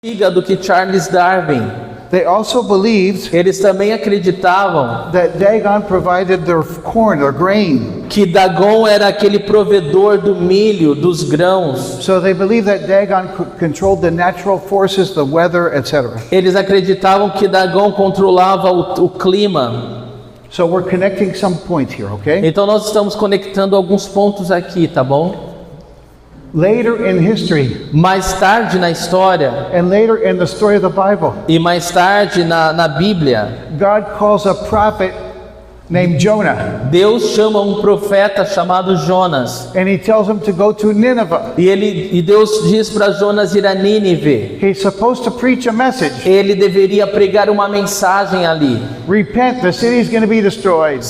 do que Charles Darwin. They also believed Eles também acreditavam that Dagon provided their corn, their grain. que Dagon era aquele provedor do milho, dos grãos. So they believed that Dagon controlled the natural forces, the weather, etc. Eles acreditavam que Dagon controlava o clima. So we're connecting some points here, okay? Então nós estamos conectando alguns pontos aqui, tá bom? Later in history, Mais tarde na história and later in the story of the Bible, e mais tarde na Bíblia, God calls a prophet named Jonah, Deus chama um profeta chamado Jonas. and he tells him to go to Nineveh. E Deus diz para Jonas ir a Nínive. He's supposed to preach a message. Ele deveria pregar uma mensagem ali. Repent, the city is going to be destroyed.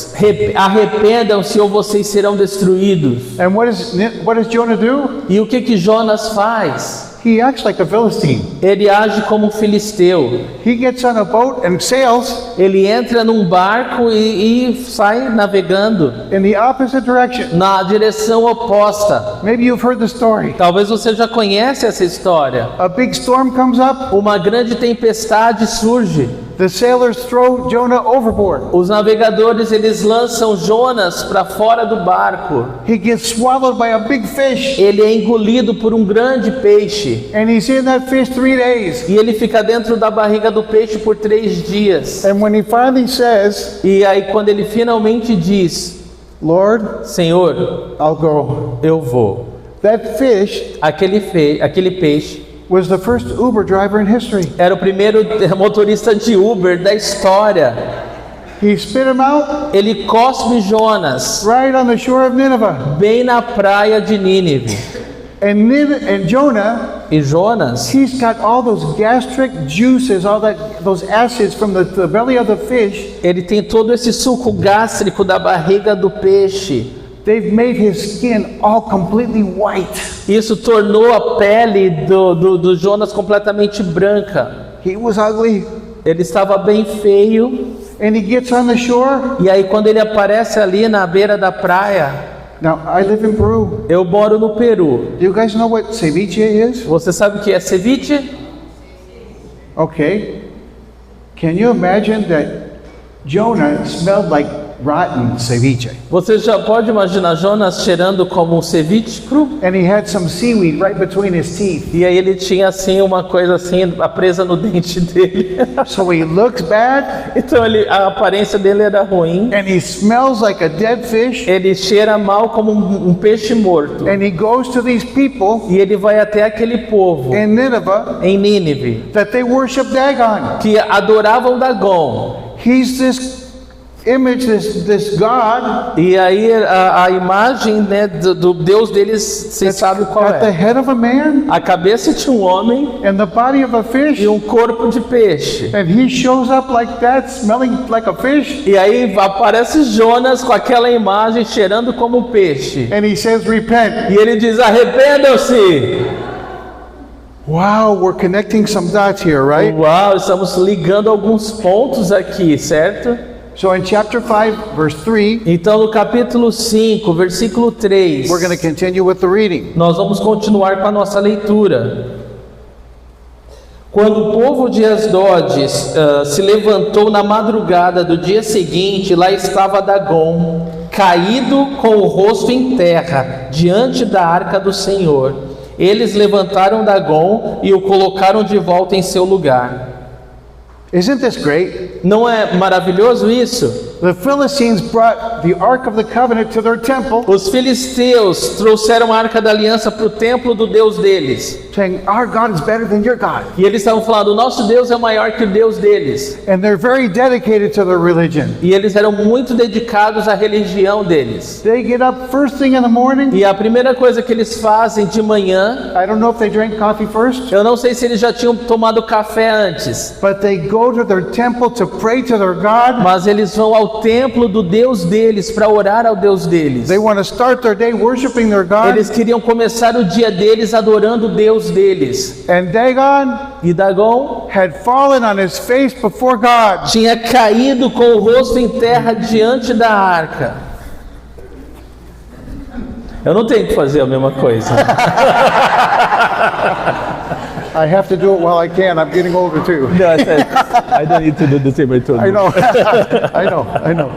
Arrependam-se ou vocês serão destruídos. And what does Jonah do? E o que Jonas faz? He acts like a Philistine. Ele age como um filisteu. He gets on a boat and sails Ele entra num barco e sai navegando in the opposite direction. na direção oposta. Maybe you've heard the story. Talvez você já conhece essa história. A big storm comes up. Uma grande tempestade surge. The sailors throw Jonah overboard. Os navegadores eles lançam Jonas para fora do barco. He gets swallowed by a big fish. Ele é engolido por um grande peixe. And he's in that fish 3 days. E ele fica dentro da barriga do peixe por 3 dias. And when he finally says, E aí quando ele finalmente diz, Lord, Senhor, I'll go. eu vou. That fish Aquele peixe was the first Uber driver in history. era o primeiro motorista de Uber da história. He spit him out Ele cospe Jonas right on the shore of Nineveh. bem na praia de Nínive. And Jonah, E Jonas, he's got all those gastric juices, those acids from the belly of the fish. ele tem todo esse suco gástrico da barriga do peixe. They've made his skin all completely white. Isso tornou a pele do Jonas completamente branca. He was ugly. Ele estava bem feio. And he gets on the shore. E aí quando ele aparece ali na beira da praia, Now, I live in Peru. eu moro no Peru. Do you guys know what ceviche is? Você sabe o que é ceviche? Okay. Can you imagine that Jonah smelled like rotten ceviche? Você já pode imaginar Jonas cheirando como um ceviche cru? And he had some seaweed right between his teeth. E aí ele tinha assim uma coisa assim presa no dente dele. So he looks bad Então a aparência dele era ruim. and he smells like a dead fish. Ele cheira mal como um peixe morto. And he goes to these people E ele vai até aquele povo in Nineveh em Nínive that they worship Dagon. que adoravam Dagon. He's this image, this God E aí a imagem, né, do Deus deles, vocês sabem qual at the é? head of a man A cabeça de um homem and the body of a fish. e um corpo de peixe. And he shows up like that, smelling like a fish. E aí aparece Jonas com aquela imagem cheirando como um peixe. And he says, repent. E ele diz: arrependam-se. Wow, we're connecting some dots here, right? Uau, estamos ligando alguns pontos aqui, certo? So in chapter 5, verse 3, Então no capítulo 5, versículo 3, we're going to continue with the reading. nós vamos continuar com a nossa leitura. Quando o povo de Asdod se levantou na madrugada do dia seguinte, lá estava Dagon, caído com o rosto em terra, diante da arca do Senhor. Eles levantaram Dagon e o colocaram de volta em seu lugar. Isn't this great? Não é maravilhoso isso? The Philistines brought the Ark of the Covenant to their temple, Os filisteus trouxeram a arca da aliança para o templo do Deus deles. saying, our God is better than your God. E eles estavam falando: o nosso Deus é maior que o Deus deles. And they're very dedicated to their religion. E eles eram muito dedicados à religião deles. They get up first thing in the morning. E a primeira coisa que eles fazem de manhã, I don't know if they drank coffee first, eu não sei se eles já tinham tomado café antes, but they go to their temple to pray to their God. mas eles vão ao templo do Deus deles para orar ao Deus deles. They want to start their day worshiping their God. Eles queriam começar o dia deles adorando o Deus deles. And Dagon E Dagon had fallen on his face before God. tinha caído com o rosto em terra diante da arca. Eu não tenho que fazer a mesma coisa. I have to do it while I can. I'm getting older too. No, I don't need to do the same I told you. I know. I know.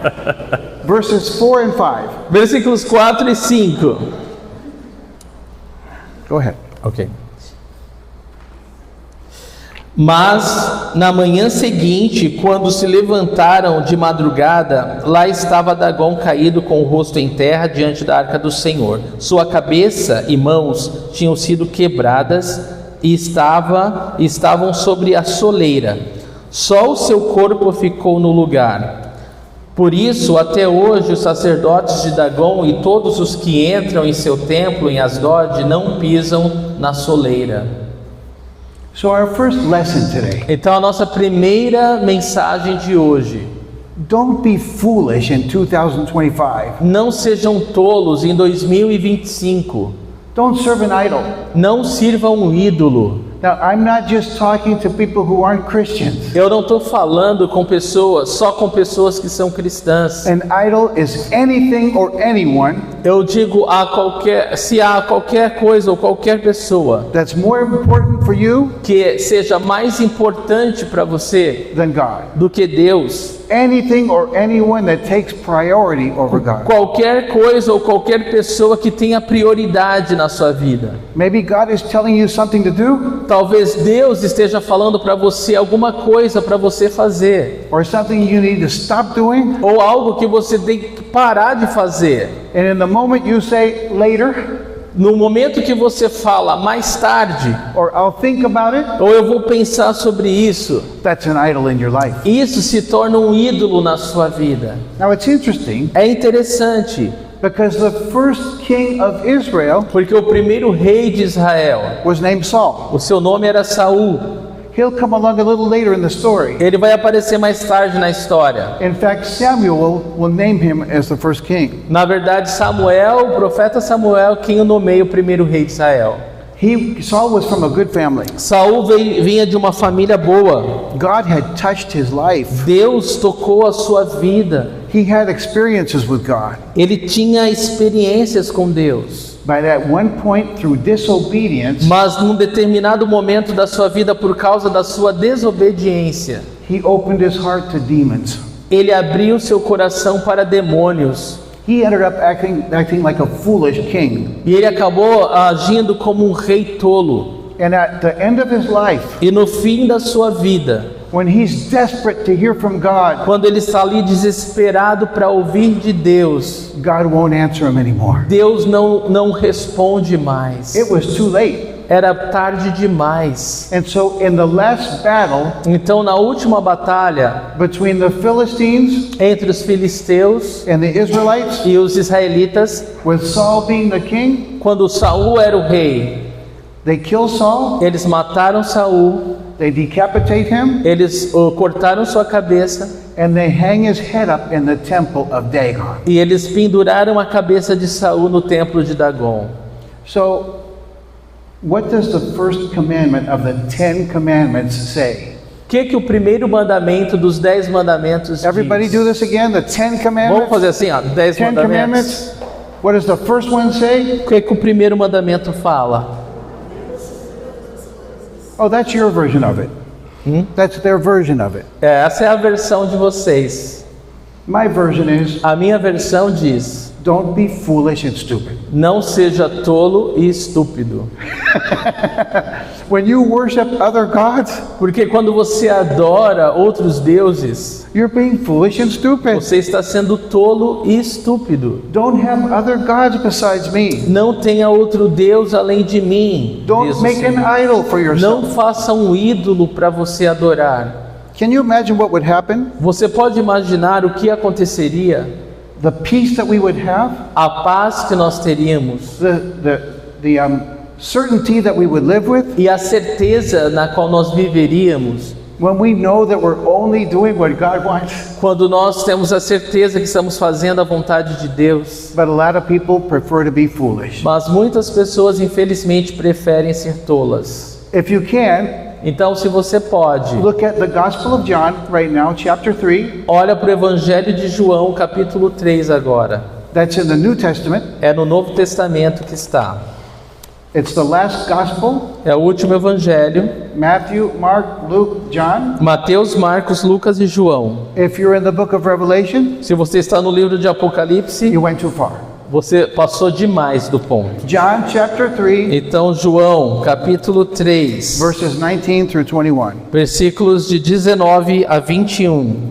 Verses 4 and 5. Versículos 4 e 5. Go ahead. Ok. Mas na manhã seguinte, quando se levantaram de madrugada, lá estava Dagom caído com o rosto em terra diante da arca do Senhor. Sua cabeça e mãos tinham sido quebradas e estavam sobre a soleira. Só o seu corpo ficou no lugar. Por isso, até hoje, os sacerdotes de Dagom e todos os que entram em seu templo em Asdod não pisam na soleira. So our first lesson today. Então a nossa primeira mensagem de hoje: Don't be foolish in 2025. não sejam tolos em 2025. Don't serve an idol. Não sirvam um ídolo. Now, I'm not just talking to people who aren't Christians. Eu não estou falando só com pessoas que são cristãs. An idol is anything or anyone Eu digo se há qualquer coisa ou qualquer pessoa that's more important for you que seja mais importante para você than God. do que Deus. Anything or anyone that takes priority over God. Qualquer coisa ou qualquer pessoa que tenha prioridade na sua vida. Maybe God is telling you something to do, Talvez Deus esteja falando para você alguma coisa para você fazer, or something you need to stop doing, ou algo que você tem que parar de fazer. and in the moment you say later, No momento que você fala mais tarde, or I'll think about it, ou eu vou pensar sobre isso, that's an idol in your life. isso se torna um ídolo na sua vida. Now it's interesting É interessante, because the first king of Israel porque o primeiro rei de Israel, was named Saul. o seu nome era Saul. He'll come along a little later in the story. Ele vai aparecer mais tarde na história. In fact, Samuel will name him as the first king. Na verdade, o profeta Samuel, quem o nomeia o primeiro rei de Israel. Saul was from a good family. Saul vinha de uma família boa. God had touched his life. Deus tocou a sua vida. He had experiences with God. Ele tinha experiências com Deus. By that one point, through disobedience, Mas num determinado momento da sua vida, por causa da sua desobediência, he opened his heart to demons. ele abriu seu coração para demônios. He ended up acting like a foolish king. E ele acabou agindo como um rei tolo. And at the end of his life, E no fim da sua vida, when he's desperate to hear from God, quando ele está ali desesperado para ouvir de Deus, God won't answer him anymore. Deus não responde mais. It was too late. Era tarde demais. And so in the last battle Então, na última batalha between the Philistines entre os filisteus and the Israelites, e os israelitas, with Saul being the king, quando Saul era o rei, they kill Saul, eles mataram Saul, they decapitate him, eles cortaram sua cabeça and they hang his head up in the temple of Dagon. e eles penduraram a cabeça de Saul no templo de Dagom. So, what does the first commandment of the 10 commandments say? O que o primeiro mandamento dos 10 mandamentos Everybody do diz? this again, the 10 Vamos commandments? fazer assim, ó, 10 10 mandamentos. commandments. What does the first one say? O que o primeiro mandamento fala? Oh, that's your version of it. That's their version of it. Essa é a versão de vocês. My version is, A minha versão diz: don't be foolish and stupid. não seja tolo e estúpido. When you worship other gods, Porque quando você adora outros deuses, you're being foolish and stupid. você está sendo tolo e estúpido. Don't have other gods besides me. Não tenha outro Deus além de mim. Don't diz o make Senhor. an idol for Não yourself. faça um ídolo para você adorar. Can you imagine what would happen? Você pode imaginar o que aconteceria? The peace that we would have, A paz que nós teríamos the certainty that we would live with, e a certeza na qual nós viveríamos when we know that we're only doing what God wants. quando nós temos a certeza que estamos fazendo a vontade de Deus. But a lot of people prefer to be foolish. Mas muitas pessoas, infelizmente, preferem ser tolas. If you can, Então, se você pode, look at the Gospel of John right now, chapter 3. olha para o Evangelho de João, capítulo 3 agora. That's in the New Testament. É no Novo Testamento que está. It's the last gospel. É o último evangelho. Matthew, Mark, Luke, John. Mateus, Marcos, Lucas e João. If you're in the book of Revelation, Se você está no livro de Apocalipse, you went too far. você passou demais do ponto. John chapter 3, Então, João, capítulo 3, verses 19 through 21. versículos de 19 a 21.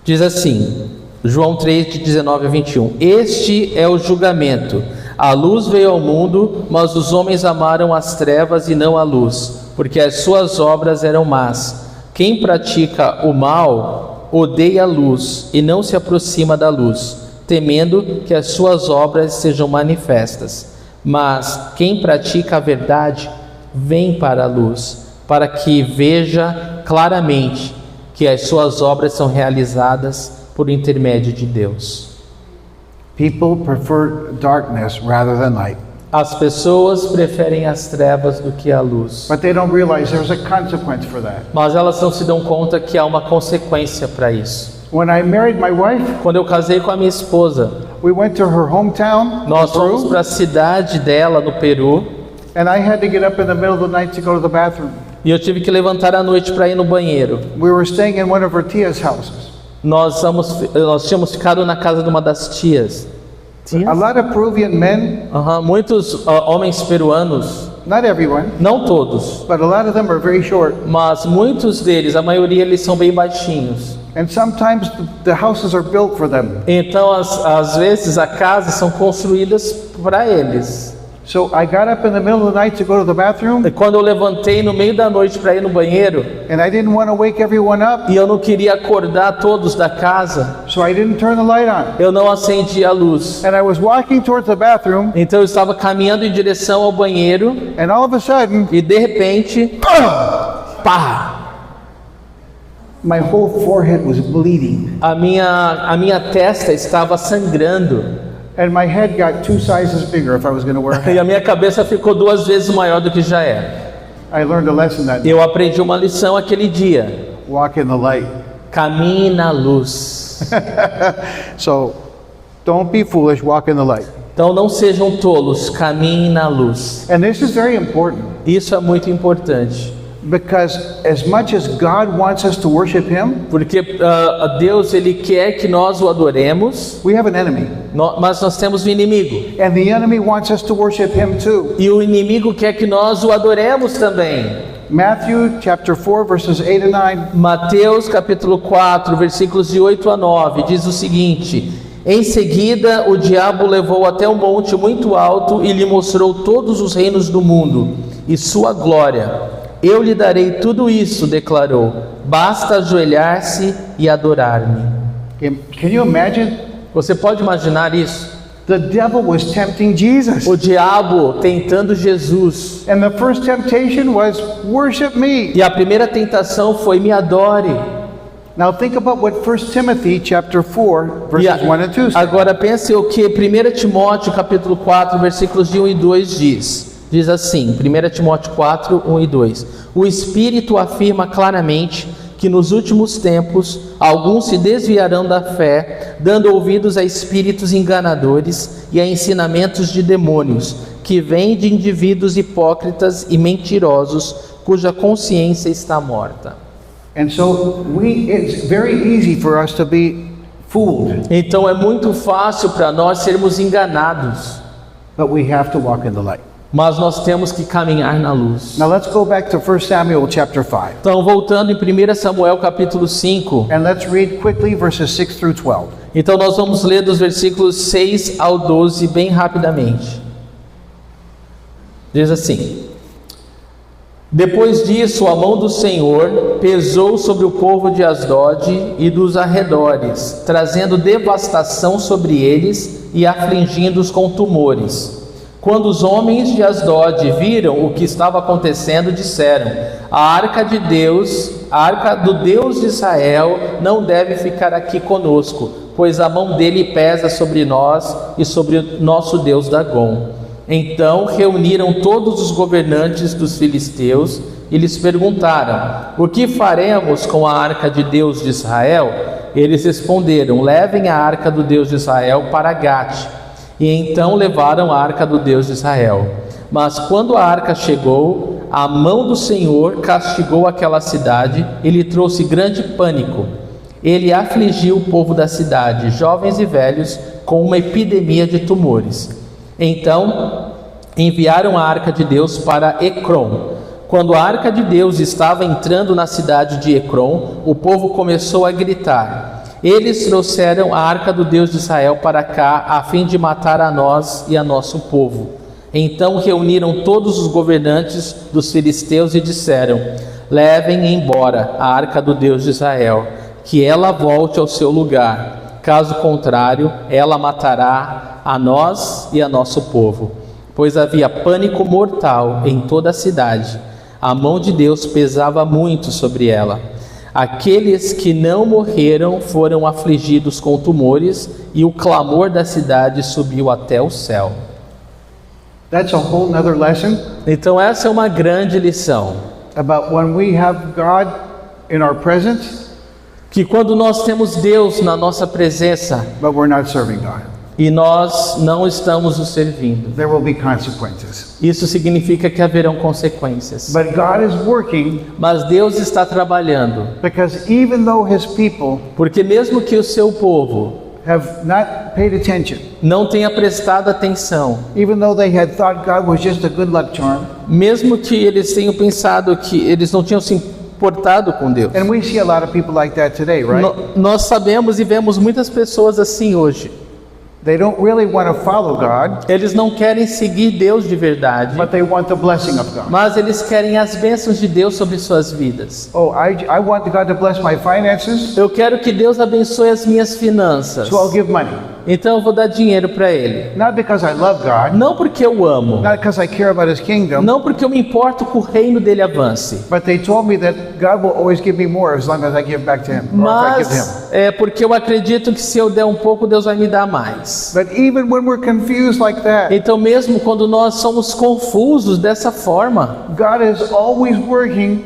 Diz assim, João 3, de 19 a 21. Este é o julgamento. A luz veio ao mundo, mas os homens amaram as trevas e não a luz, porque as suas obras eram más. Quem pratica o mal odeia a luz e não se aproxima da luz, temendo que as suas obras sejam manifestas. Mas quem pratica a verdade vem para a luz, para que veja claramente que as suas obras são realizadas por intermédio de Deus. People prefer darkness rather than light. As pessoas preferem as trevas do que a luz, But they don't realize there's a consequence for that. mas elas não se dão conta que há uma consequência para isso. When I married my wife, Quando eu casei com a minha esposa, we went to her hometown, nós fomos Peru, para a cidade dela, no Peru, and I had to get up in the middle of the night to go to the bathroom. e eu tive que levantar à noite para ir no banheiro. We were staying in one of her tia's houses. Nós tínhamos ficado na casa de uma das tias. A lot of Peruvian men, Muitos homens peruanos, not everyone, não todos, but a lot of them are very short. mas muitos deles, a maioria, eles são bem baixinhos. And sometimes the houses are built for them. Então, às vezes, as casas são construídas para eles. So I got up in the middle of the night to go to the bathroom, E quando eu levantei no meio da noite para ir no banheiro, and I didn't want to wake everyone up, e eu não queria acordar todos da casa, so I didn't turn the light on. eu não acendi a luz. And I was walking towards the bathroom, Então eu estava caminhando em direção ao banheiro, and all of a sudden, e de repente, pá! my whole forehead was bleeding, A minha testa estava sangrando. and my head got 2 sizes bigger if I was going to wear a E hat. a minha cabeça ficou 2 vezes maior do que já era. I learned a lesson that day. Eu aprendi uma lição aquele dia. Walk in the light. Caminhe na luz. So don't be foolish, walk in the light. Então não sejam tolos, caminhem na luz. And this is very important, Isso é muito importante. because as much as God wants us to worship Him, Porque Deus, Ele quer que nós o adoremos, we have an enemy. mas nós temos um inimigo. And the enemy wants us to worship Him too. E o inimigo quer que nós o adoremos também. Matthew chapter 4 verses 8 and 9. Mateus capítulo 4, versículos de 8 a 9, diz o seguinte: Em seguida o diabo o levou até um monte muito alto e lhe mostrou todos os reinos do mundo e sua glória. Eu lhe darei tudo isso, declarou. Basta ajoelhar-se e adorar-me. Can you imagine? Você pode imaginar isso? The devil was tempting Jesus. O diabo tentando Jesus. And the first temptation was worship me. E a primeira tentação foi: me adore. Now think about what 1 Timothy chapter 4 E verses 1 and 2 says. agora pense o que 1 Timóteo capítulo 4, versículos de 1 e 2 diz. Diz assim, 1 Timóteo 4, 1 e 2. O Espírito afirma claramente que nos últimos tempos alguns se desviarão da fé, dando ouvidos a espíritos enganadores e a ensinamentos de demônios, que vêm de indivíduos hipócritas e mentirosos, cuja consciência está morta. And so it's very easy for us to be fooled, Então é muito fácil para nós sermos enganados, but we have to walk in the light. mas nós temos que caminhar na luz. Now let's go back to 1 Samuel chapter 5. Então, voltando em 1 Samuel capítulo 5, And let's read quickly verses 6 through 12. então nós vamos ler dos versículos 6 ao 12 bem rapidamente. Diz assim: Depois disso, a mão do Senhor pesou sobre o povo de Asdod e dos arredores, trazendo devastação sobre eles e afligindo-os com tumores. Quando os homens de Asdod viram o que estava acontecendo, disseram: a arca de Deus, a arca do Deus de Israel, não deve ficar aqui conosco, pois a mão dele pesa sobre nós e sobre o nosso Deus Dagom. Então reuniram todos os governantes dos filisteus e lhes perguntaram: o que faremos com a arca de Deus de Israel? Eles responderam: levem a arca do Deus de Israel para Gate. E então levaram a arca do Deus de Israel. Mas quando a arca chegou, a mão do Senhor castigou aquela cidade e lhe trouxe grande pânico. Ele afligiu o povo da cidade, jovens e velhos, com uma epidemia de tumores. Então enviaram a arca de Deus para Ecrom. Quando a arca de Deus estava entrando na cidade de Ecrom, o povo começou a gritar. Eles trouxeram a arca do Deus de Israel para cá, a fim de matar a nós e a nosso povo. Então reuniram todos os governantes dos filisteus e disseram: levem embora a arca do Deus de Israel, que ela volte ao seu lugar. Caso contrário, ela matará a nós e a nosso povo. Pois havia pânico mortal em toda a cidade. A mão de Deus pesava muito sobre ela. Aqueles que não morreram foram afligidos com tumores, e o clamor da cidade subiu até o céu. That's a whole nother lesson Então essa é uma grande lição, about when we have God in our presence, que quando nós temos Deus na nossa presença but we're not serving God, e nós não estamos o servindo, there will be consequences. isso significa que haverão consequências. But God is working Mas Deus está trabalhando, because even though His people porque mesmo que o seu povo have not paid attention, não tenha prestado atenção, even though they had thought God was just a good luck charm, mesmo que eles tenham pensado que eles não tinham se importado com Deus. and we see a lot of people like that today, right? Nós sabemos e vemos muitas pessoas assim hoje. They don't really want to follow God, Eles não querem seguir Deus de verdade, but they want the blessing of God. mas eles querem as bênçãos de Deus sobre suas vidas. Oh, I want God to bless my finances, Eu quero que Deus abençoe as minhas finanças, so I'll give money. então eu vou dar dinheiro para Ele. Not because I love God, Não porque eu amo, not because I care about His kingdom, não porque eu me importo que o reino dele avance, but they told me that God will always give me more as long as I give back to Him, or if I give Him. mas é porque eu acredito que se eu der um pouco, Deus vai me dar mais. But even when we're confused like that, Então mesmo quando nós somos confusos dessa forma, God is always working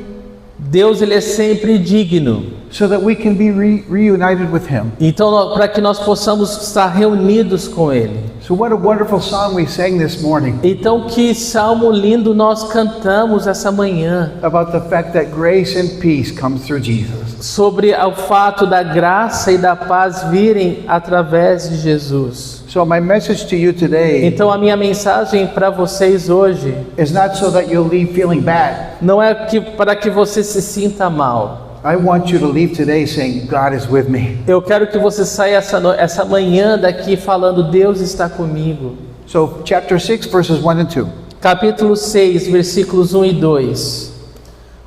Deus ele é sempre digno. so that we can be reunited with Him. Então para que nós possamos estar reunidos com Ele. So what a wonderful song we sang this morning Então que salmo lindo nós cantamos essa manhã, about the fact that grace and peace comes through Jesus. sobre o fato da graça e da paz virem através de Jesus. So my message to you today Então a minha mensagem para vocês hoje is not so that you'll leave feeling bad. não é para que você se sinta mal. I want you to leave today saying, God is with me. Eu quero que você saia essa manhã daqui falando: Deus está comigo. So chapter 6 verses 1 and 2. Capítulo 6, versículos 1 e 2.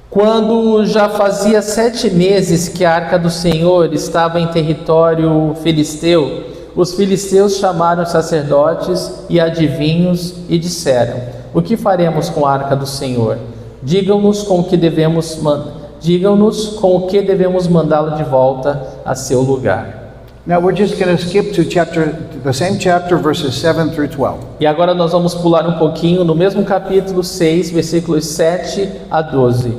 Quando já fazia 7 meses que a arca do Senhor estava em território filisteu, os filisteus chamaram os sacerdotes e adivinhos e disseram: o que faremos com a arca do Senhor? Diga-nos com o que devemos mandá-la de volta a seu lugar. Now we're just going to skip to the same chapter verses 7 through 12. E agora nós vamos pular um pouquinho no mesmo capítulo 6, versículos 7 a 12.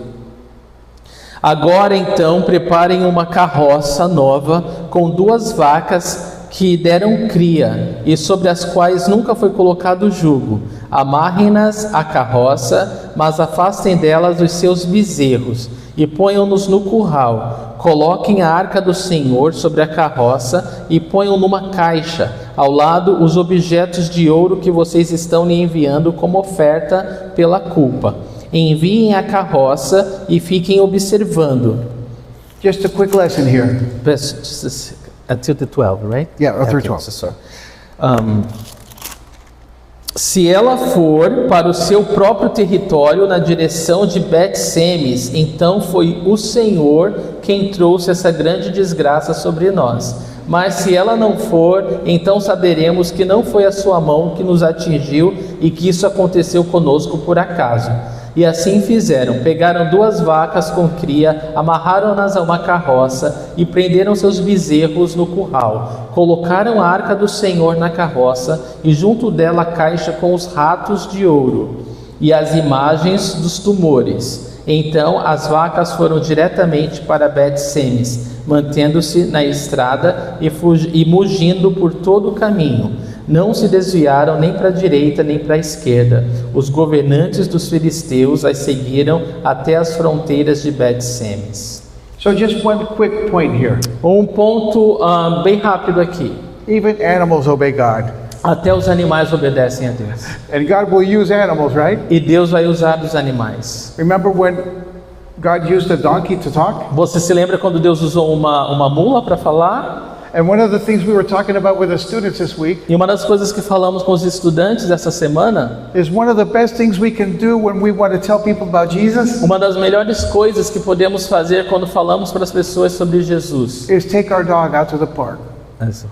Agora então preparem uma carroça nova com 2 vacas que deram cria e sobre as quais nunca foi colocado jugo. Amarrem-nas à carroça, mas afastem delas os seus bezerros e ponham-nos no curral. Coloquem a arca do Senhor sobre a carroça e ponham numa caixa ao lado os objetos de ouro que vocês estão lhe enviando como oferta pela culpa. Enviem a carroça e fiquem observando. Just a quick lesson here. Until the 12, right? Yeah, through Okay, 12. so, se ela for para o seu próprio território na direção de Bet-Semes, então foi o Senhor quem trouxe essa grande desgraça sobre nós. Mas se ela não for, então saberemos que não foi a sua mão que nos atingiu e que isso aconteceu conosco por acaso. E assim fizeram, pegaram 2 vacas com cria, amarraram-nas a uma carroça e prenderam seus bezerros no curral. Colocaram a arca do Senhor na carroça e junto dela a caixa com os ratos de ouro e as imagens dos tumores. Então as vacas foram diretamente para Bet-Semes, mantendo-se na estrada e mugindo por todo o caminho. Não se desviaram nem para a direita nem para a esquerda. Os governantes dos filisteus as seguiram até as fronteiras de Bet-Semes. So just one quick point here. Um ponto bem rápido aqui. Even animals obey God. Até os animais obedecem a Deus. And God will use animals, right? E Deus vai usar os animais. Remember when God used a donkey to talk? Você se lembra quando Deus usou uma mula para falar? And one of the things we were talking about with the students this week E uma das coisas que falamos com os estudantes essa semana, is one of the best things we can do when we want to tell people about Jesus uma das melhores coisas que podemos fazer quando falamos para as pessoas sobre Jesus. is take our dog out to the park.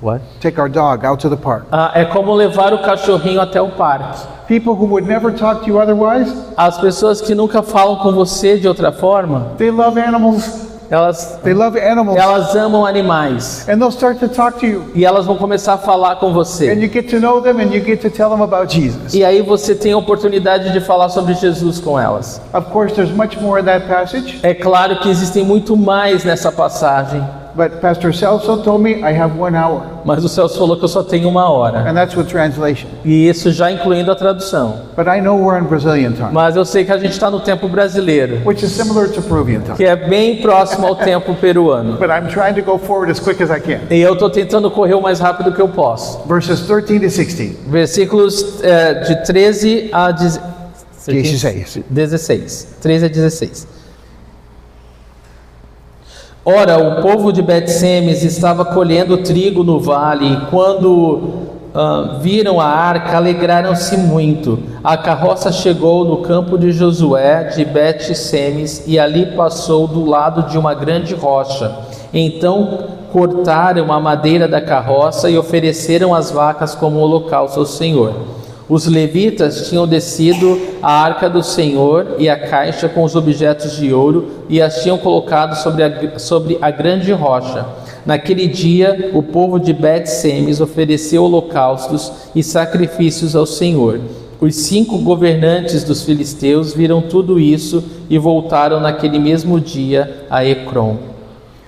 What? Take our dog out to the park. É como levar o cachorrinho até o parque. People who would never talk to you otherwise, As pessoas que nunca falam com você de outra forma, they love animals. elas amam animais. And they'll start to talk to you. E elas vão começar a falar com And você. you get to know them and you get to tell them about Jesus. E aí você tem a oportunidade de falar sobre Jesus com elas. Of course, there's much more in that passage, É claro que existem muito mais nessa passagem, but Pastor Celso told me I have 1 hour. mas o Celso falou que eu só tenho 1 hora. And that's with translation. E isso já incluindo a tradução. But I know we're in Brazilian time, Mas eu sei que a gente está no tempo brasileiro, which is similar to Peruvian time. que é bem próximo ao tempo peruano. But I'm trying to go forward as quick as I can. E eu estou tentando correr o mais rápido que eu posso. Verses 13 to 16. Versículos de 13 a 16. 16. 13 a 16. Ora, o povo de Bet-Semes estava colhendo trigo no vale, e quando viram a arca, alegraram-se muito. A carroça chegou no campo de Josué de Bet-Semes e ali passou do lado de uma grande rocha. Então cortaram a madeira da carroça e ofereceram as vacas como holocausto ao Senhor. Os levitas tinham descido a arca do Senhor e a caixa com os objetos de ouro e as tinham colocado sobre a grande rocha. Naquele dia, o povo de Bet-Semes ofereceu holocaustos e sacrifícios ao Senhor. Os 5 governantes dos filisteus viram tudo isso e voltaram naquele mesmo dia a Ecrom.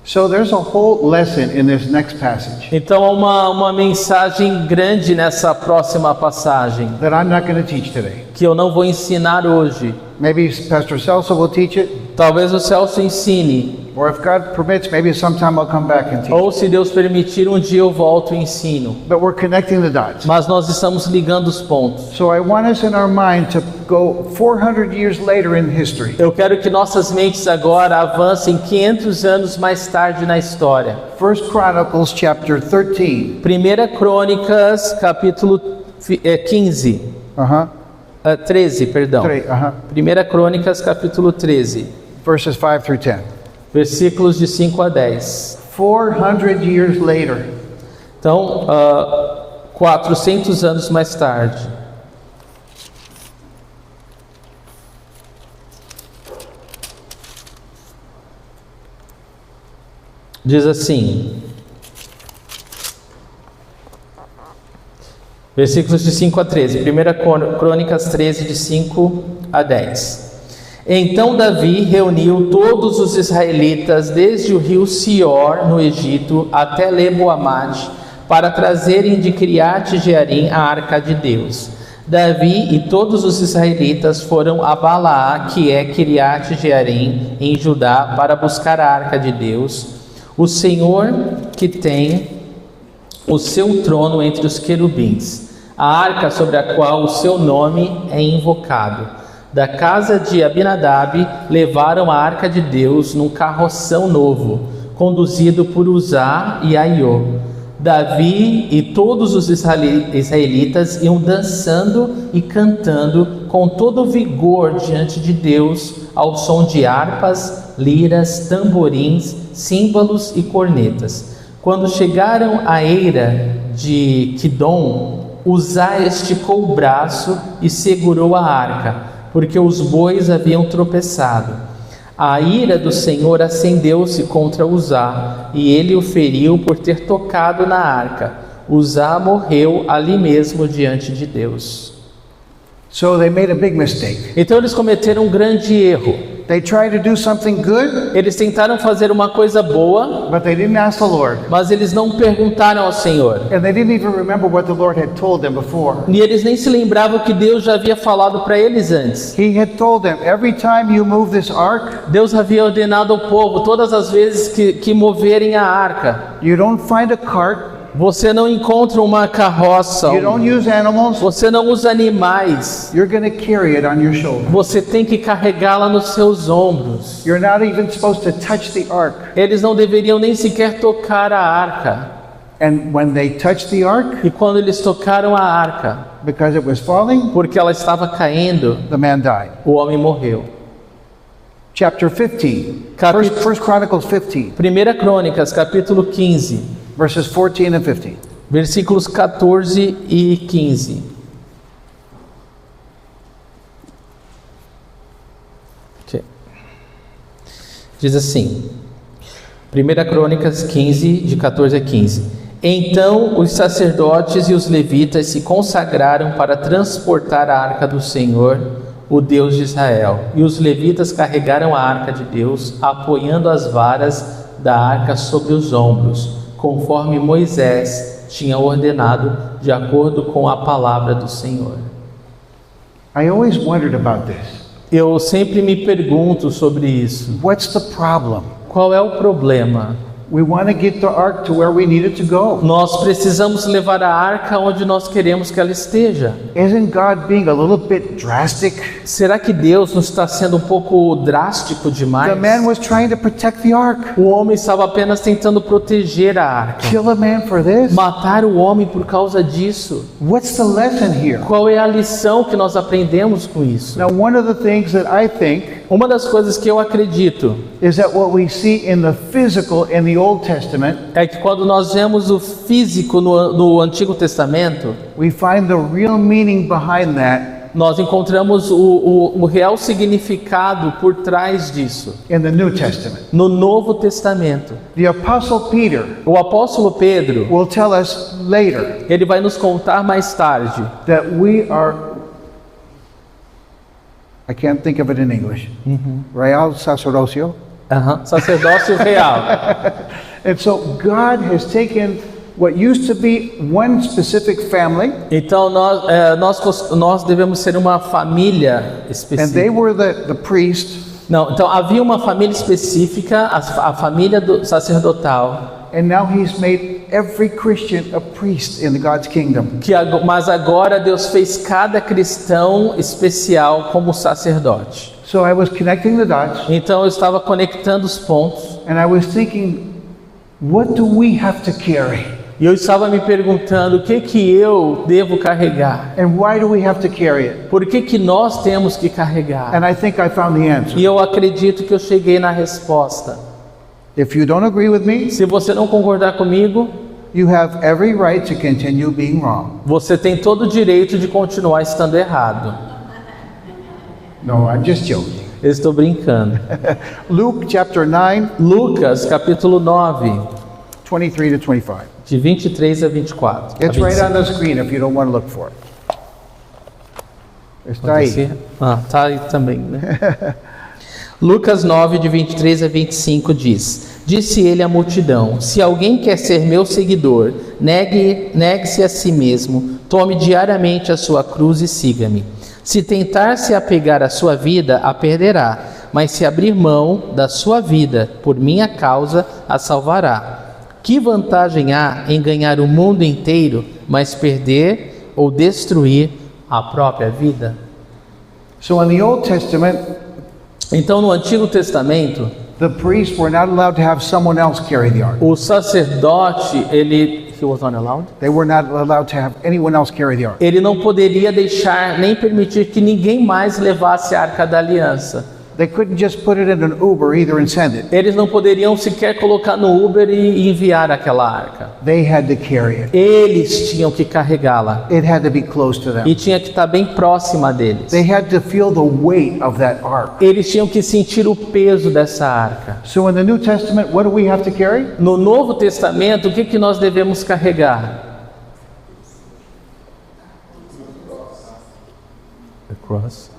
So there's a whole lesson in this next passage Então há uma mensagem grande nessa próxima passagem that I'm not going to teach today. que eu não vou ensinar hoje. Maybe Pastor Celso will teach it, Talvez o Celso ensine, or if God permits, maybe sometime I'll come back and teach. ou se Deus permitir, um dia eu volto e ensino. But we're connecting the dots. Mas nós estamos ligando os pontos. So I want us in our mind to go 400 years later in history. Eu quero que nossas mentes agora avancem 500 anos mais tarde na história. 1 Chronicles chapter 13. 1 Crônicas, capítulo 15. 13, perdão. 1 Crônicas, capítulo 13. Verses 5 through 10. Versículos de 5 a 10. 400 years later. Então, 400 anos mais tarde. Diz assim, versículos de 5 a 13, 1 Crônicas 13, de 5 a 10. Então Davi reuniu todos os israelitas desde o rio Sior, no Egito, até Lebo-Amate, para trazerem de Criate-Jearim a arca de Deus. Davi e todos os israelitas foram a Balaá, que é Criate-Jearim, em Judá, para buscar a arca de Deus, o Senhor que tem o seu trono entre os querubins, a arca sobre a qual o seu nome é invocado. Da casa de Abinadab levaram a arca de Deus num carroção novo, conduzido por Uzá e Aiô. Davi e todos os israelitas iam dançando e cantando com todo vigor diante de Deus, ao som de harpas, liras, tamborins, símbolos e cornetas. Quando chegaram à eira de Quidom, Uzá esticou o braço e segurou a arca, porque os bois haviam tropeçado. A ira do Senhor acendeu-se contra Uzá, e ele o feriu por ter tocado na arca. Uzá morreu ali mesmo diante de Deus. So they made a big mistake. Então eles cometeram um grande erro. They tried to do something good, Eles tentaram fazer uma coisa boa, but they didn't ask the Lord. mas eles não perguntaram ao Senhor. And they didn't even remember what the Lord had told them before. E eles nem se lembravam que Deus já havia falado para eles antes. He had told them, every time you move this ark, Deus havia ordenado ao povo, todas as vezes que moverem a arca, you don't find a cart, você não encontra uma carroça, you don't use animals, você não usa animais, you're going to carry it on your shoulder. você tem que carregá-la nos seus ombros. You're not even supposed to touch the ark. Eles não deveriam nem sequer tocar a arca. And when they touched the ark, E quando eles tocaram a arca, because it was falling, porque ela estava caindo, the man died. o homem morreu. Chapter 15, Capi- First Chronicles 15, 1 Crônicas, capítulo 15, verses 14 and 15. versículos 14 e 15. Ok. Diz assim, 1 Crônicas 15, de 14 a 15. Então os sacerdotes e os levitas se consagraram para transportar a arca do Senhor, o Deus de Israel. E os levitas carregaram a arca de Deus, apoiando as varas da arca sobre os ombros, conforme Moisés tinha ordenado, de acordo com a palavra do Senhor. I always wondered about this. Eu sempre me pergunto sobre isso. What's the problem? Qual é o problema? We want to get the ark to where we need it to go. Nós precisamos levar a arca onde nós queremos que ela esteja. Isn't God being a little bit drastic? Será que Deus não está sendo um pouco drástico demais? The man was trying to protect the ark. O homem estava apenas tentando proteger a arca. Kill a man for this? Matar o homem por causa disso. What's the lesson here? Qual é a lição que nós aprendemos com isso? Now, one of the things that I think Uma das coisas que eu acredito is that what we see in the physical in the Old Testament, é que quando nós vemos o físico no Antigo Testamento, we find the real meaning behind that nós encontramos o real significado por trás disso in the New Testament. no Novo Testamento. The Apostle Peter O apóstolo Pedro, will tell us later ele vai nos contar mais tarde. that we are, I can't think of it in English, real sacerdocio. Sacerdócio real. And so God has taken what used to be one specific family, Então nós devemos ser uma família and they específica. were the priest, Não, então havia uma família específica, a família do sacerdotal, and now He's made every Christian a priest in God's kingdom. mas agora Deus fez cada cristão especial como sacerdote. So I was connecting the dots, Então eu estava conectando os pontos and I was thinking, what do we have to carry? e eu estava me perguntando o que eu devo carregar? And why do we have to carry it? Por que nós temos que carregar? And I think I found the answer. E eu acredito que eu cheguei na resposta. If you don't agree with me, Se você não concordar comigo, you have every right to continue being wrong. você tem todo o direito de continuar estando errado. No, I'm just joking. Eu estou brincando. Luke chapter 9, Lucas, capítulo 9, 23 to 25. de 23 a 24. It's A right 25. on the screen if you don't want to look for it. Está Pode aí. ser? Tá aí também, né? Lucas 9, de 23 a 25 diz: Disse ele à multidão: Se alguém quer ser meu seguidor, negue-se a si mesmo, tome diariamente a sua cruz e siga-me. Se tentar se apegar à sua vida, a perderá, mas se abrir mão da sua vida por minha causa, a salvará. Que vantagem há em ganhar o mundo inteiro, mas perder ou destruir a própria vida? So in the Old Testament, Então, no Antigo Testamento, the priests were not allowed to have someone else carry the ark. o sacerdote, he was not allowed? They were not allowed to have anyone else carry the ark. Ele não poderia deixar nem permitir que ninguém mais levasse a Arca da Aliança. They couldn't just put it in an Uber either and send it. Eles não poderiam sequer colocar no Uber e enviar aquela arca. They had to carry it. Eles tinham que carregá-la It had to be close to e them. tinha que estar bem próxima deles. They had to feel the weight of that ark. Eles tinham que sentir o peso dessa arca. So in the New Testament, what do we have to carry? No Novo Testamento, o que nós devemos carregar? The cross.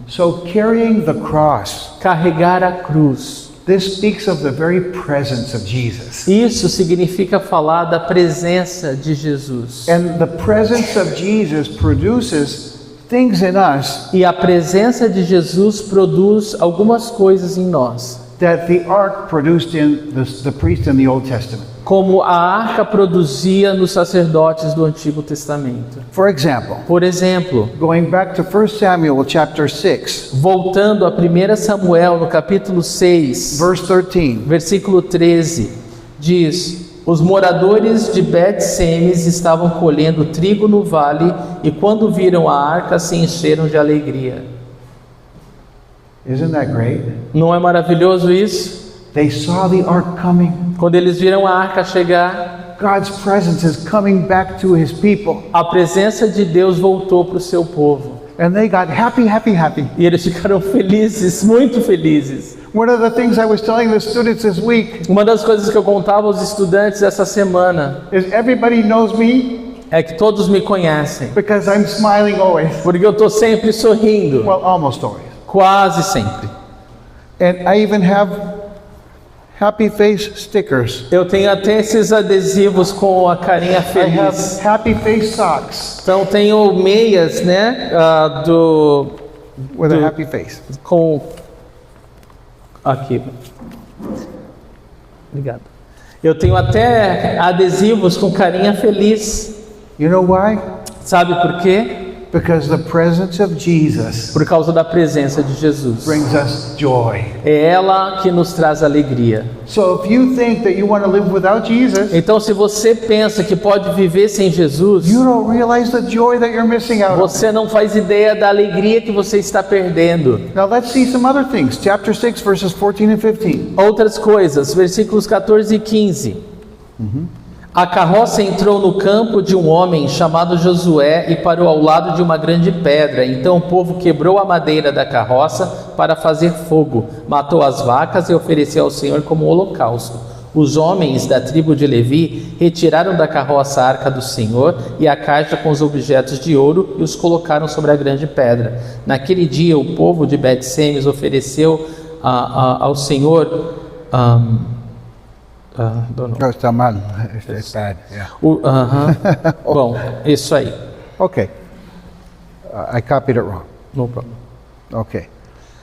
So carrying the cross, Carregar a cruz. this speaks of the very presence of Jesus. Isso significa falar da presença de Jesus. And the presence of Jesus produces things in us E a presença de Jesus produz algumas coisas em nós, that the ark produced in the priest in the Old Testament. como a arca produzia nos sacerdotes do Antigo Testamento. For example, Por exemplo, going back to 1 Samuel chapter 6, voltando a 1 Samuel, no capítulo 6, verse 13. versículo 13, diz: os moradores de Bet-Semes estavam colhendo trigo no vale e quando viram a arca se encheram de alegria. Isn't that great? Não é maravilhoso isso? They saw the ark coming. Quando eles viram a arca chegar, God's presence is coming back to his people. a presença de Deus voltou para o seu povo. And they got happy, happy, happy. E eles ficaram felizes, muito felizes. One of the things I was telling the students this week Uma das coisas que eu contava aos estudantes essa semana is everybody knows me é que todos me conhecem, because I'm smiling always. porque eu estou sempre sorrindo, Well, almost always. quase sempre. And I even have happy face stickers. Eu tenho até esses adesivos com a carinha I feliz. have happy face socks Então tenho meias, né, with a happy face. com aqui. Obrigado. Eu tenho até adesivos com carinha feliz. You know why? Sabe por quê? Because the presence of Jesus Por causa da presença de Jesus. brings us joy. É ela que nos traz alegria. So if you think that you want to live without Jesus, Então, se você pensa que pode viver sem Jesus, you don't realize the joy that you're missing out on. você não faz ideia da alegria que você está perdendo. Now let's see some other things. Chapter 6 verses 14 and 15. Outras coisas, versículos 14 e 15. A carroça entrou no campo de um homem chamado Josué e parou ao lado de uma grande pedra. Então o povo quebrou a madeira da carroça para fazer fogo, matou as vacas e ofereceu ao Senhor como holocausto. Os homens da tribo de Levi retiraram da carroça a arca do Senhor e a caixa com os objetos de ouro e os colocaram sobre a grande pedra. Naquele dia o povo de Bet-Semes ofereceu ao Senhor... don't know. Está mal. It's bad. Yeah. Bom, isso aí. Okay. I copied it wrong. No problem. Okay.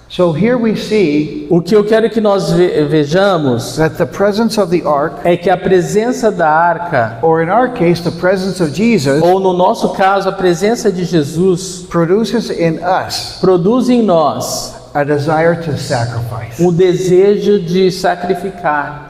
So here we see O que eu quero que nós vejamos that the presence of the ark, é que a presença da arca, or in our case, the presence of Jesus, ou no nosso caso, a presença de Jesus, produces in us produz em nós a desire to sacrifice. o desejo de sacrificar.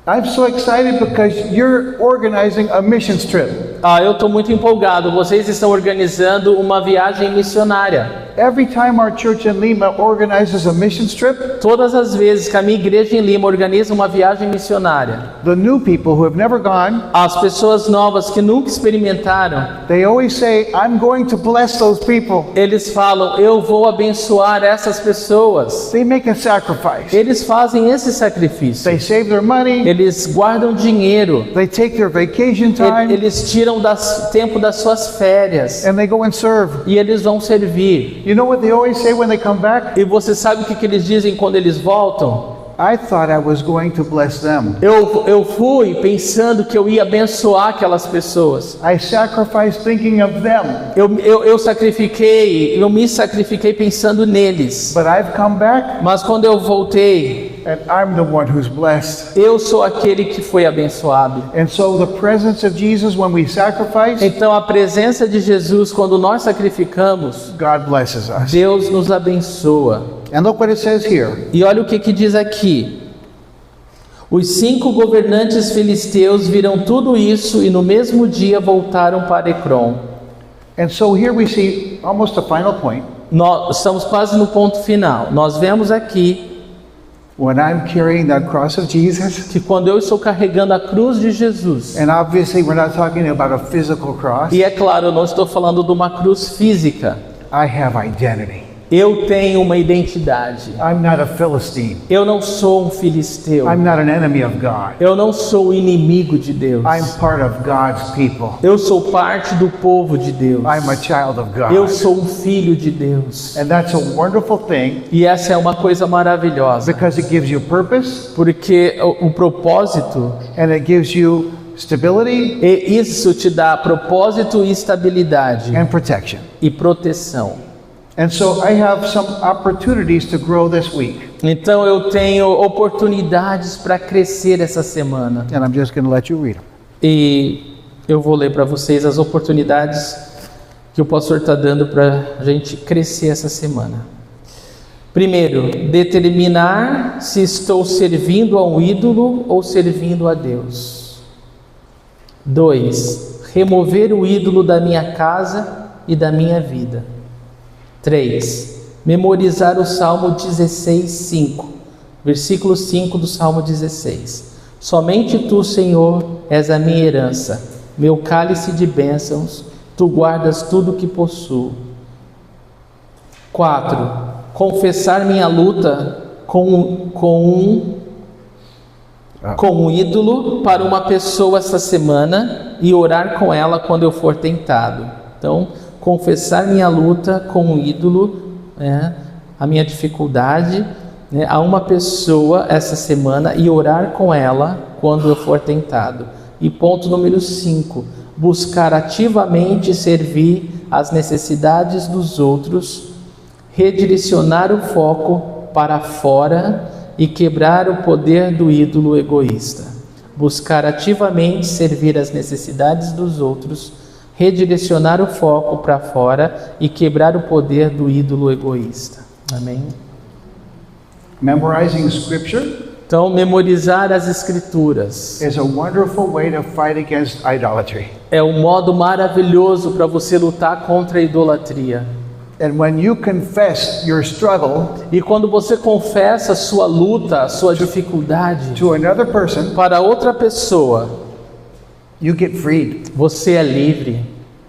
I'm so excited because you're organizing a missions trip. Eu estou muito empolgado. Vocês estão organizando uma viagem missionária. Every time our church in Lima organizes a missions trip, Todas as vezes que a minha igreja em Lima organiza uma viagem missionária, the new people who have never gone, as pessoas novas que nunca experimentaram, they always say, I'm going to bless those people. eles falam: eu vou abençoar essas pessoas. They make a sacrifice. Eles fazem esse sacrifício. They save their money. Eles guardam dinheiro. They take their vacation time Eles tiram tempo das suas férias. and they go and serve. E eles vão servir. You know what they always say when they come back? E você sabe o que eles dizem quando eles voltam? I thought I was going to bless them. Eu fui pensando que eu ia abençoar aquelas pessoas. I sacrificed thinking of them. Eu me sacrifiquei pensando neles. But I've come back Mas quando eu voltei, and I'm the one who's blessed. eu sou aquele que foi abençoado. And so the presence of Jesus when we sacrifice, Então a presença de Jesus, quando nós sacrificamos, God blesses us. Deus nos abençoa. And look what it says here. E olha o que diz aqui. Os 5 governantes filisteus viram tudo isso e no mesmo dia voltaram para Ecrom. And so here we see almost the final point. Nós estamos quase no ponto final. Nós vemos aqui When I'm carrying that cross of Jesus, que quando eu estou carregando a cruz de Jesus, and obviously we're not talking about a physical cross, e é claro, eu não estou falando de uma cruz física, I have identity. Eu tenho uma identidade. I'm not a Philistine. Eu não sou um filisteu. I'm not an enemy of God. Eu não sou inimigo de Deus. I'm part of God's people. Eu sou parte do povo de Deus. I'm a child of Eu God. sou um filho de Deus. And that's a wonderful thing E essa é uma coisa maravilhosa, because it gives you purpose porque o propósito, and it gives you stability e isso te dá propósito e estabilidade and protection. e proteção. And so I have some opportunities to grow this week. Então eu tenho oportunidades para crescer essa semana. And I'm just going to let you read them. E eu vou ler para vocês as oportunidades que o pastor está dando para a gente crescer essa semana. Primeiro, determinar se estou servindo a um ídolo ou servindo a Deus. 2. Remover o ídolo da minha casa e da minha vida. 3. Memorizar o Salmo 16:5, versículo 5 do Salmo 16. Somente Tu, Senhor, és a minha herança, meu cálice de bênçãos, Tu guardas tudo o que possuo. 4. Confessar minha luta com um ídolo para uma pessoa esta semana e orar com ela quando eu for tentado. Então, confessar minha luta com um ídolo, a minha dificuldade, a uma pessoa essa semana e orar com ela quando eu for tentado. E ponto número 5, buscar ativamente servir às necessidades dos outros, redirecionar o foco para fora e quebrar o poder do ídolo egoísta. Buscar ativamente servir às necessidades dos outros, redirecionar o foco para fora e quebrar o poder do ídolo egoísta. Amém? Memorizing scripture Então, memorizar as escrituras is a wonderful way to fight against idolatry. é um modo maravilhoso para você lutar contra a idolatria. And when you confess your struggle E quando você confessa a sua luta, a sua dificuldade to another person, para outra pessoa, you get freed. você é livre,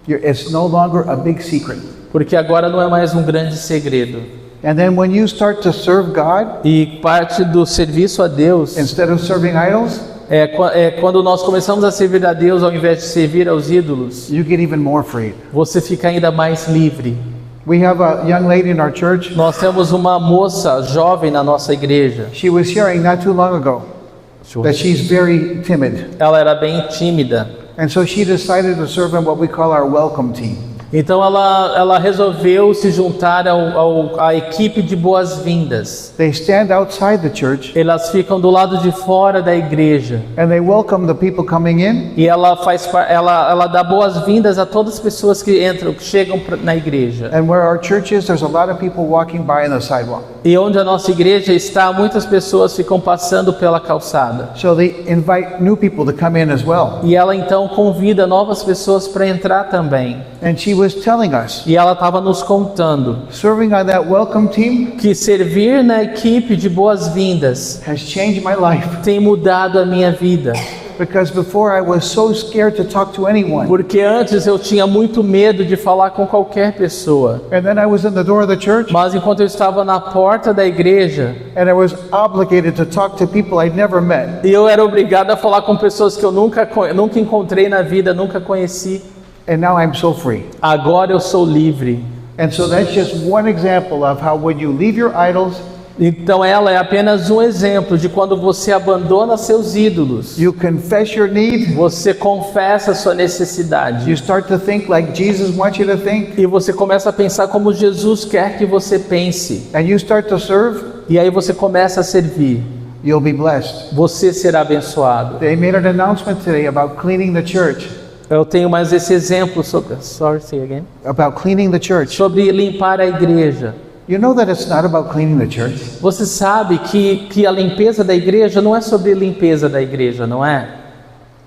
It's no longer a big secret. porque agora não é mais um grande segredo. And then when you start to serve God E parte do serviço a Deus instead of serving idols, é quando nós começamos a servir a Deus ao invés de servir aos ídolos, you get even more freed. você fica ainda mais livre. We have a young lady in our church. Nós temos uma moça jovem na nossa igreja. She was sharing not too long ago that she's very timid. Ela era bem tímida. And so she decided to serve in what we call our welcome team. Então ela resolveu se juntar à equipe de boas-vindas. They stand outside the church Elas ficam do lado de fora da igreja. and they welcome the people coming in, E ela dá boas-vindas a todas as pessoas que entram, que chegam na igreja. and where our church is, there's a lot of people walking by in the sidewalk. E onde a nossa igreja está, muitas pessoas ficam passando pela calçada. So they invite new people to come in as well. E ela então convida novas pessoas para entrar também. And she was telling us, E ela estava nos contando serving on that welcome team que servir na equipe de boas-vindas has changed my life, tem mudado a minha vida. because before I was so scared to talk to anyone. Porque antes eu tinha muito medo de falar com qualquer pessoa. And then I was in the door of the church Mas enquanto eu estava na porta da igreja, and I was obligated to talk to people I'd never met. e eu era obrigado a falar com pessoas que eu nunca encontrei na vida, nunca conheci. And now I'm so free. Agora eu sou livre. And so that's just one example of how when you leave your idols, Então ela é apenas um exemplo de quando você abandona seus ídolos. you confess your need, Você confessa a sua necessidade. you start to think like Jesus wants you to think, E você começa a pensar como Jesus quer que você pense. and you start to serve, E aí você começa a servir. you'll be blessed. Você será abençoado. They made an announcement today about cleaning the church, Eu tenho mais esse exemplo sobre, about cleaning the church. sobre limpar a igreja. You know that it's not about cleaning the church. Você sabe que a limpeza da igreja não é sobre limpeza da igreja, não é?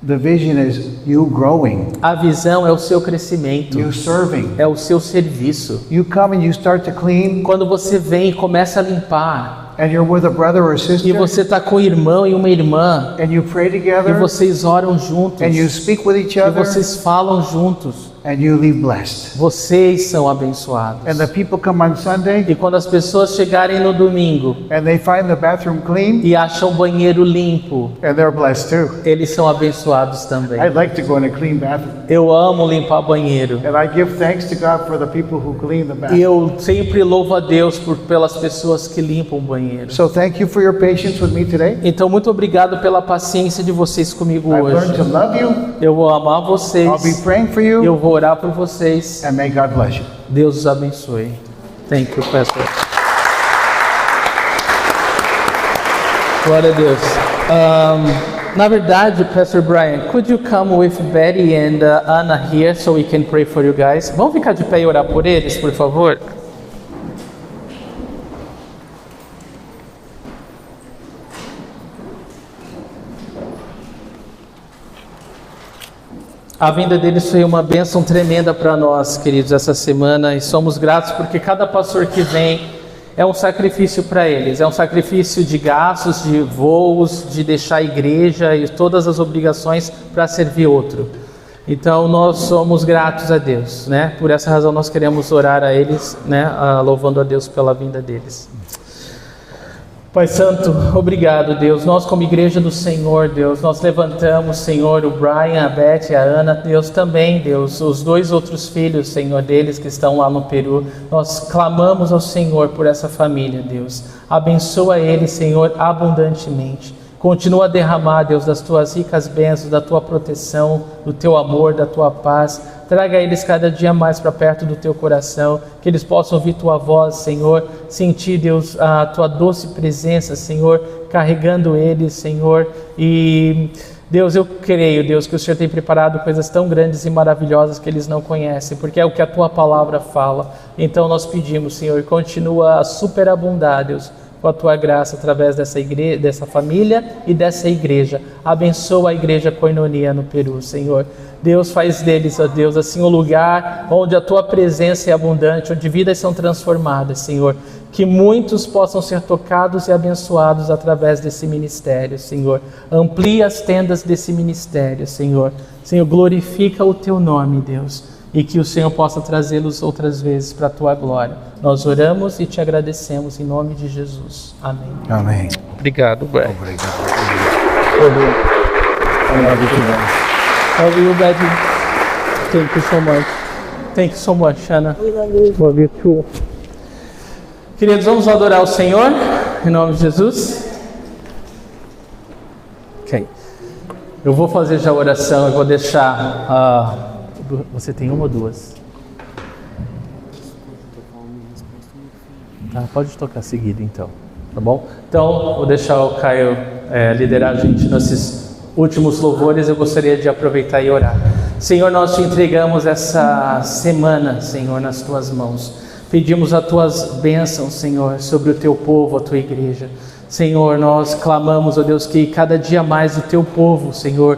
The vision is you growing, A visão é o seu crescimento, you serving. é o seu serviço. You come and you start to clean, Quando você vem e começa a limpar, and you're with a brother or e sister, você está com um irmão e uma irmã, and you pray e together, vocês oram juntos, and you speak with each e other, vocês falam juntos, and you leave blessed. Vocês são abençoados. And the people come on Sunday E quando as pessoas chegarem no domingo and they find the bathroom clean, e acham o banheiro limpo, and they're blessed too. eles são abençoados também. I'd like to go in a clean bathroom. Eu amo limpar banheiro. And I give thanks to God for the people who clean the E bathroom. eu sempre louvo a Deus pelas pessoas que limpam o banheiro. So thank you for your patience with me today. Então, muito obrigado pela paciência de vocês comigo I've learned hoje. to love you. Eu vou amar vocês. I'll be praying for Eu you. vou orar por vocês. And may God bless you. Deus os abençoe. Thank you, Pastor. Glória a Deus. Na verdade, Pastor Brian, could you come with Betty and Anna here so we can pray for you guys? Vamos ficar de pé e orar por eles, por favor? A vinda deles foi uma bênção tremenda para nós, queridos, essa semana, e somos gratos porque cada pastor que vem é um sacrifício para eles, é um sacrifício de gastos, de voos, de deixar a igreja e todas as obrigações para servir outro. Então nós somos gratos a Deus, né? Por essa razão nós queremos orar a eles, né? Louvando a Deus pela vinda deles. Pai Santo, obrigado, Deus. Nós como igreja do Senhor, Deus, nós levantamos, Senhor, o Brian, a Beth e a Ana, Deus, também, Deus, os 2 outros filhos, Senhor, deles que estão lá no Peru. Nós clamamos ao Senhor por essa família, Deus. Abençoa eles, Senhor, abundantemente. Continua a derramar, Deus, das tuas ricas bênçãos, da tua proteção, do teu amor, da tua paz. Traga eles cada dia mais para perto do teu coração, que eles possam ouvir tua voz, Senhor, sentir, Deus, a tua doce presença, Senhor, carregando eles, Senhor. E, Deus, eu creio, Deus, que o Senhor tem preparado coisas tão grandes e maravilhosas que eles não conhecem, porque é o que a tua palavra fala. Então nós pedimos, Senhor, continua a superabundar, Deus, com a tua graça através dessa igreja, dessa família e dessa igreja. Abençoa a igreja Koinonia no Peru, Senhor. Deus, faz deles, ó Deus, assim um lugar onde a tua presença é abundante, onde vidas são transformadas, Senhor. Que muitos possam ser tocados e abençoados através desse ministério, Senhor. Amplia as tendas desse ministério, Senhor. Senhor, glorifica o teu nome, Deus. E que o Senhor possa trazê-los outras vezes para a tua glória. Nós oramos e te agradecemos em nome de Jesus. Amém. Amém. Obrigado, Brad. Obrigado. Love you, Brad. Thank you so much. Thank you so much, Anna. Love you too. Queridos, vamos adorar o Senhor em nome de Jesus. Ok. Eu vou fazer já a oração. Eu vou deixar. Você tem uma ou duas? Tá, pode tocar seguido então, tá bom? Então, vou deixar o Caio liderar a gente nesses últimos louvores. Eu gostaria de aproveitar e orar. Senhor, nós te entregamos essa semana, Senhor, nas tuas mãos. Pedimos as tuas bênçãos, Senhor, sobre o teu povo, a tua igreja. Senhor, nós clamamos, ó Deus, que cada dia mais o teu povo, Senhor,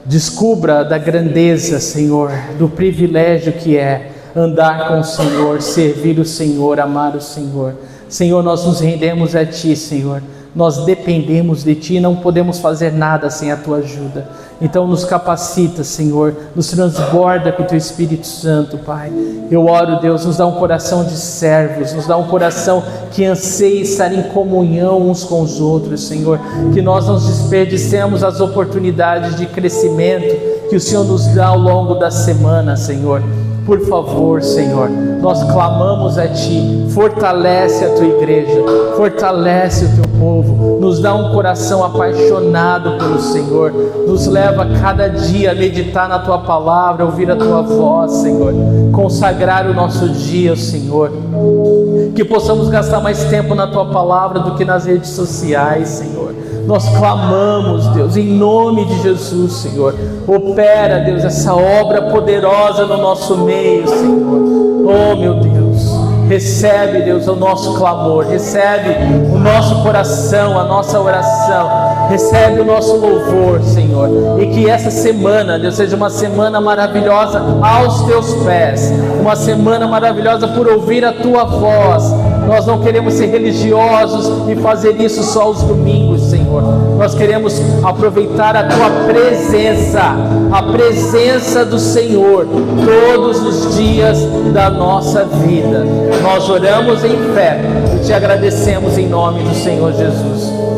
descubra da grandeza, Senhor, do privilégio que é andar com o Senhor, servir o Senhor, amar o Senhor. Senhor, nós nos rendemos a Ti, Senhor. Nós dependemos de Ti, não podemos fazer nada sem a Tua ajuda. Então nos capacita, Senhor, nos transborda com o Teu Espírito Santo, Pai. Eu oro, Deus, nos dá um coração de servos, nos dá um coração que anseia estar em comunhão uns com os outros, Senhor. Que nós não desperdicemos as oportunidades de crescimento que o Senhor nos dá ao longo da semana, Senhor. Por favor, Senhor, nós clamamos a Ti, fortalece a Tua igreja, fortalece o Teu povo, nos dá um coração apaixonado pelo Senhor, nos leva cada dia a meditar na Tua palavra, ouvir a Tua voz, Senhor, consagrar o nosso dia ao Senhor, que possamos gastar mais tempo na Tua palavra do que nas redes sociais, Senhor. Nós clamamos, Deus, em nome de Jesus, Senhor. Opera, Deus, essa obra poderosa no nosso meio, Senhor. Oh, meu Deus. Recebe, Deus, o nosso clamor. Recebe o nosso coração, a nossa oração. Recebe o nosso louvor, Senhor. E que essa semana, Deus, seja uma semana maravilhosa aos Teus pés. Uma semana maravilhosa por ouvir a Tua voz. Nós não queremos ser religiosos e fazer isso só aos domingos, Senhor. Senhor. Nós queremos aproveitar a Tua presença, a presença do Senhor, todos os dias da nossa vida. Nós oramos em fé e Te agradecemos em nome do Senhor Jesus.